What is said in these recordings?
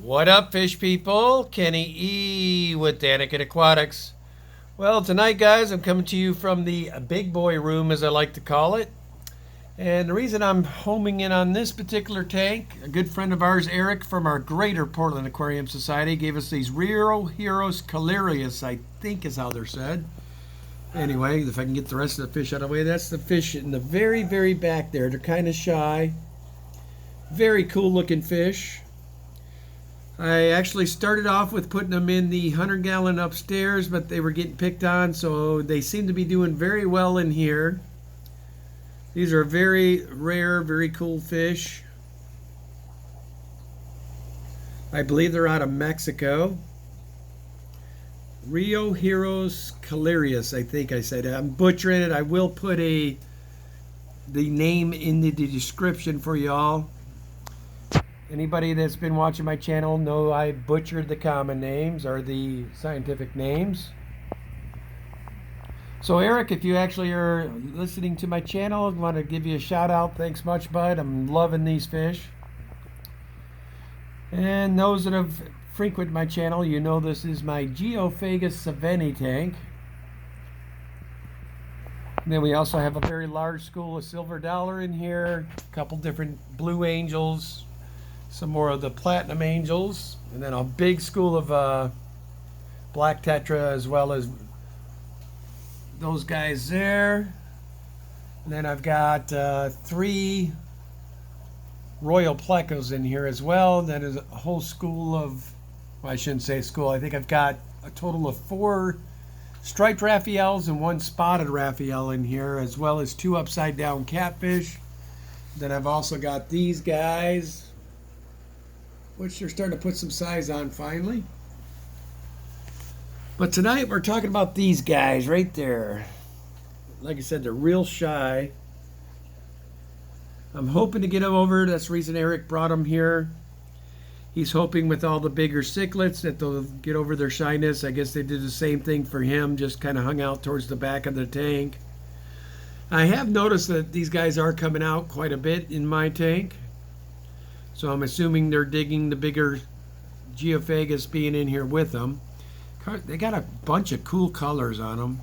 What up, fish people? Kenny E with Danica Aquatics. Well, tonight, guys, I'm coming to you from the big boy room, as I like to call it. And the reason I'm homing in on this particular tank, a good friend of ours, Erik, from our Greater Portland Aquarium Society, gave us these Rheoheros coeruleus, I think is how they're said. Anyway, if I can get the rest of the fish out of the way, that's the fish in the very, very back there. They're kind of shy. Very cool looking fish. I actually started off with putting them in the 100-gallon upstairs, but they were getting picked on, so they seem to be doing very well in here. These are very rare, very cool fish. I believe they're out of Mexico. Rheoheros coeruleus, I think I said. I'm butchering it. I will put the name in the description for y'all. Anybody that's been watching my channel know I butchered the common names or the scientific names. So Erik, if you actually are listening to my channel, I want to give you a shout out. Thanks much, bud. I'm loving these fish. And those that have frequented my channel, you know this is my Rheoheros saveni tank. And then we also have a very large school of silver dollar in here, a couple different blue angels, some more of the platinum angels, and then a big school of black tetra, as well as those guys there. And then I've got 3 royal plecos in here as well. That is a whole school of, well, I shouldn't say school, I think I've got a total of 4 striped Raphaels and 1 spotted Raphael in here, as well as 2 upside down catfish. Then I've also got these guys, which they're starting to put some size on finally. But tonight we're talking about these guys right there. Like I said, they're real shy. I'm hoping to get them over. That's the reason Erik brought them here. He's hoping with all the bigger cichlids that they'll get over their shyness. I guess they did the same thing for him, just kind of hung out towards the back of the tank. I have noticed that these guys are coming out quite a bit in my tank. So I'm assuming they're digging the bigger Rheoheros being in here with them. They got a bunch of cool colors on them.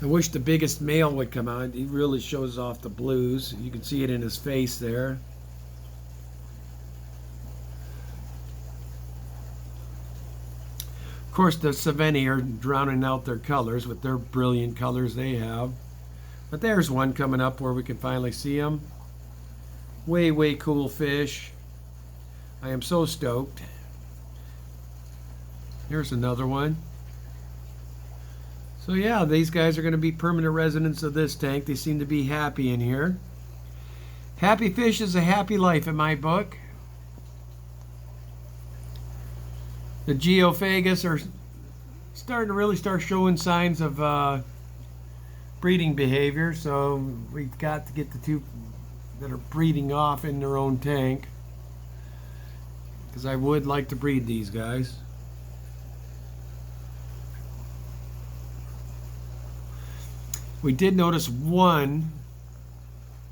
I wish the biggest male would come out. He really shows off the blues. You can see it in his face there. Of course, the saveni are drowning out their colors with their brilliant colors they have. But there's one coming up where we can finally see him. Way, way cool fish. I am so stoked. Here's another one. So yeah, these guys are going to be permanent residents of this tank. They seem to be happy in here. Happy fish is a happy life in my book. The Rheoheros are starting to really start showing signs of breeding behavior. So we've got to get the 2 that are breeding off in their own tank, because I would like to breed these guys. We did notice one.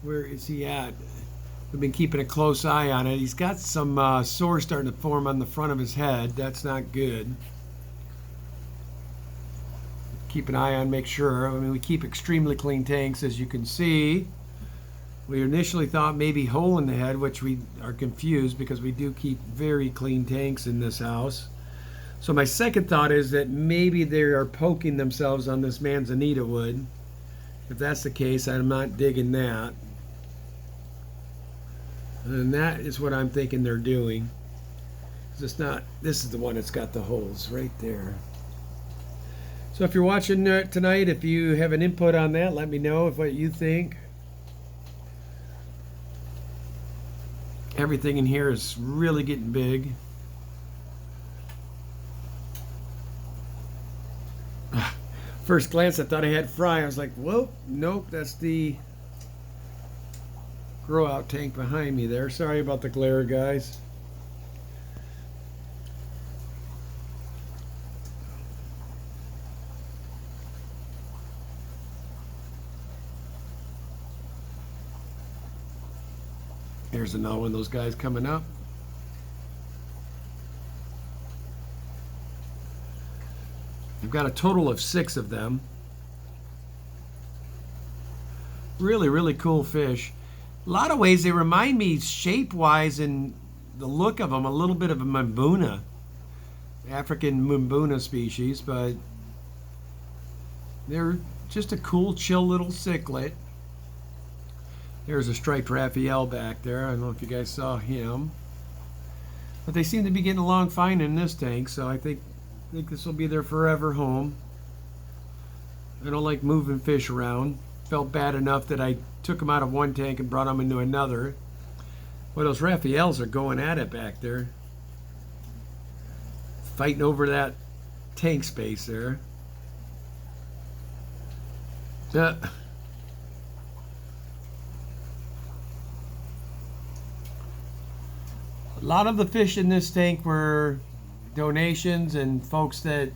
Where is he at? We've been keeping a close eye on it. He's got some sores starting to form on the front of his head. That's not good. Keep an eye on, make sure. I mean, we keep extremely clean tanks, as you can see. We initially thought maybe hole in the head, which we are confused because we do keep very clean tanks in this house. So my second thought is that maybe they are poking themselves on this manzanita wood. If that's the case, I'm not digging that. And that is what I'm thinking they're doing. It's not, this is the one that's got the holes right there. So if you're watching tonight, if you have an input on that, let me know what you think. Everything in here is really getting big. First glance, I thought I had fry. I was like, whoa, nope, that's the grow out tank behind me there. Sorry about the glare, guys. Here's another one of those guys coming up. I've got a total of 6 of them. Really, really cool fish. A lot of ways they remind me shape-wise and the look of them a little bit of a Mbuna, African Mbuna species, but they're just a cool, chill little cichlid. There's a striped Rheoheros back there. I don't know if you guys saw him. But they seem to be getting along fine in this tank, so I think this will be their forever home. I don't like moving fish around. Felt bad enough that I took them out of one tank and brought them into another. Well, those Rheoheros are going at it back there. Fighting over that tank space there. A lot of the fish in this tank were donations and folks that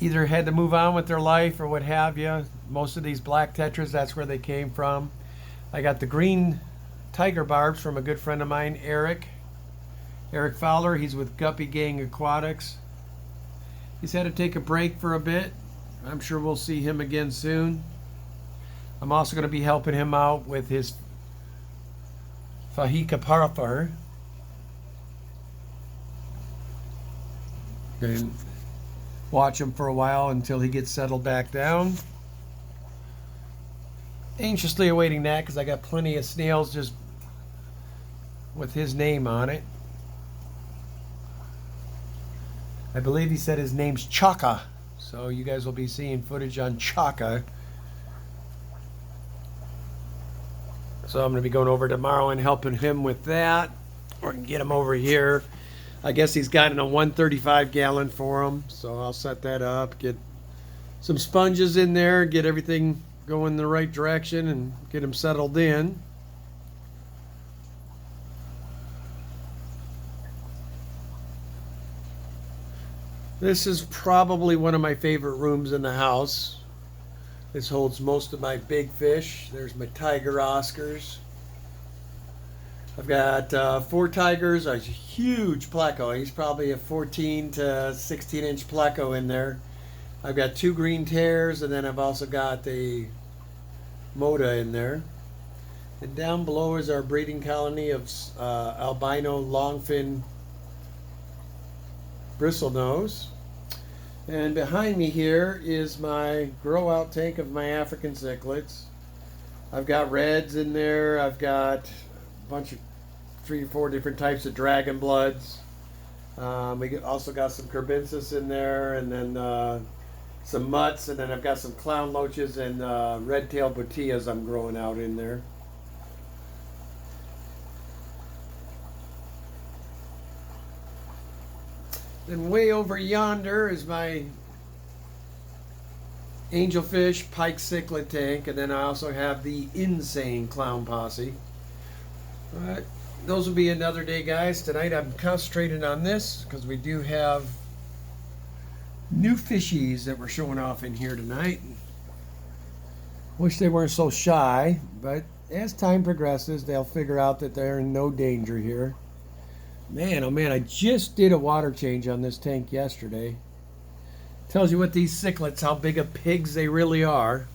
either had to move on with their life or what have you. Most of these black tetras, that's where they came from. I got the green tiger barbs from a good friend of mine, Erik Fowler. He's with Guppy Gang Aquatics. He's had to take a break for a bit. I'm sure we'll see him again soon. I'm also going to be helping him out with his Fahika Parafar. And watch him for a while until he gets settled back down. Anxiously awaiting that because I got plenty of snails just with his name on it. I believe he said his name's Chaka, so you guys will be seeing footage on Chaka. So I'm going to be going over tomorrow and helping him with that. Or get him over here. I guess he's gotten a 135 gallon for him, so I'll set that up, get some sponges in there, get everything going the right direction and get him settled in. This is probably one of my favorite rooms in the house. This holds most of my big fish. There's my tiger Oscars. I've got 4 tigers, a huge pleco. He's probably a 14 to 16 inch pleco in there. I've got 2 green tears, and then I've also got the Moda in there. And down below is our breeding colony of albino longfin bristlenose. And behind me here is my grow out tank of my African cichlids. I've got reds in there. I've got a bunch of 3 or 4 different types of dragon bloods. We also got some Kerbensis in there, and then some mutts, and then I've got some clown loaches and red-tailed botillas I'm growing out in there. Then way over yonder is my angelfish pike cichlid tank, and then I also have the insane clown posse. But those will be another day, guys. Tonight I'm concentrating on this because we do have new fishies that we're showing off in here tonight. Wish they weren't so shy, but as time progresses, they'll figure out that they're in no danger here. Man, oh man, I just did a water change on this tank yesterday. Tells you what these cichlids, how big of pigs they really are.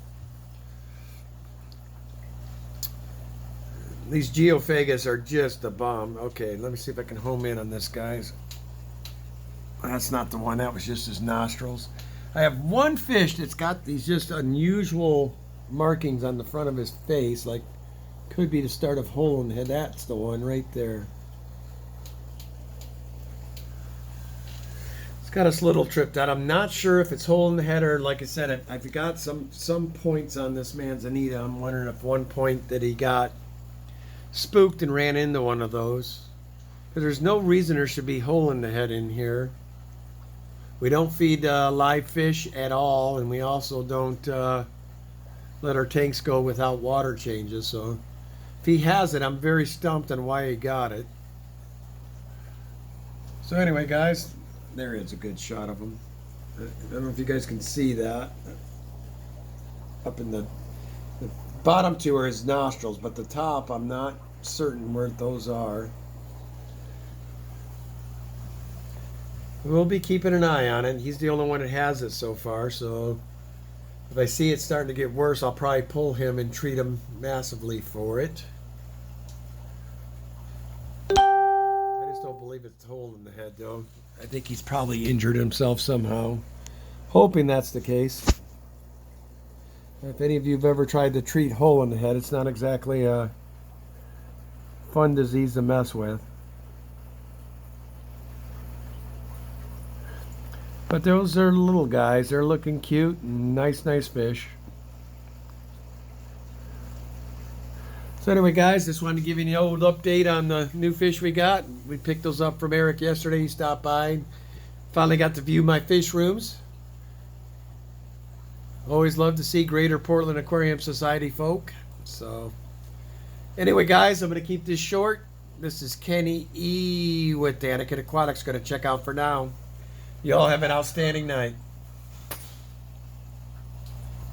These geophagus are just a bomb. Okay, let me see if I can home in on this, guys. That's not the one. That was just his nostrils. I have one fish that's got these just unusual markings on the front of his face, like could be the start of hole in the head. That's the one right there. It's got us a little tripped out. I'm not sure if it's hole in the head or, like I said, I've got some points on this manzanita. I'm wondering if one point that he got spooked and ran into one of those. Because there's no reason there should be hole in the head in here. We don't feed live fish at all, and we also don't let our tanks go without water changes. So if he has it, I'm very stumped on why he got it. So anyway, guys, there is a good shot of him. I don't know if you guys can see that. Up in the bottom 2 are his nostrils, but the top, I'm not certain where those are. We'll be keeping an eye on it. He's the only one that has it so far, so if I see it starting to get worse, I'll probably pull him and treat him massively for it. I just don't believe it's a hole in the head, though. I think he's probably injured himself somehow. Hoping that's the case. If any of you have ever tried to treat hole in the head, it's not exactly a fun disease to mess with. But those are little guys. They're looking cute and nice fish. So anyway, guys, just wanted to give you an old update on the new fish we got. We picked those up from Erik yesterday. He stopped by. Finally got to view my fish rooms. Always love to see Greater Portland Aquarium Society folk. So anyway, guys, I'm going to keep this short. This is Kenny E with Danica Aquatics. Going to check out for now. You all have an outstanding night.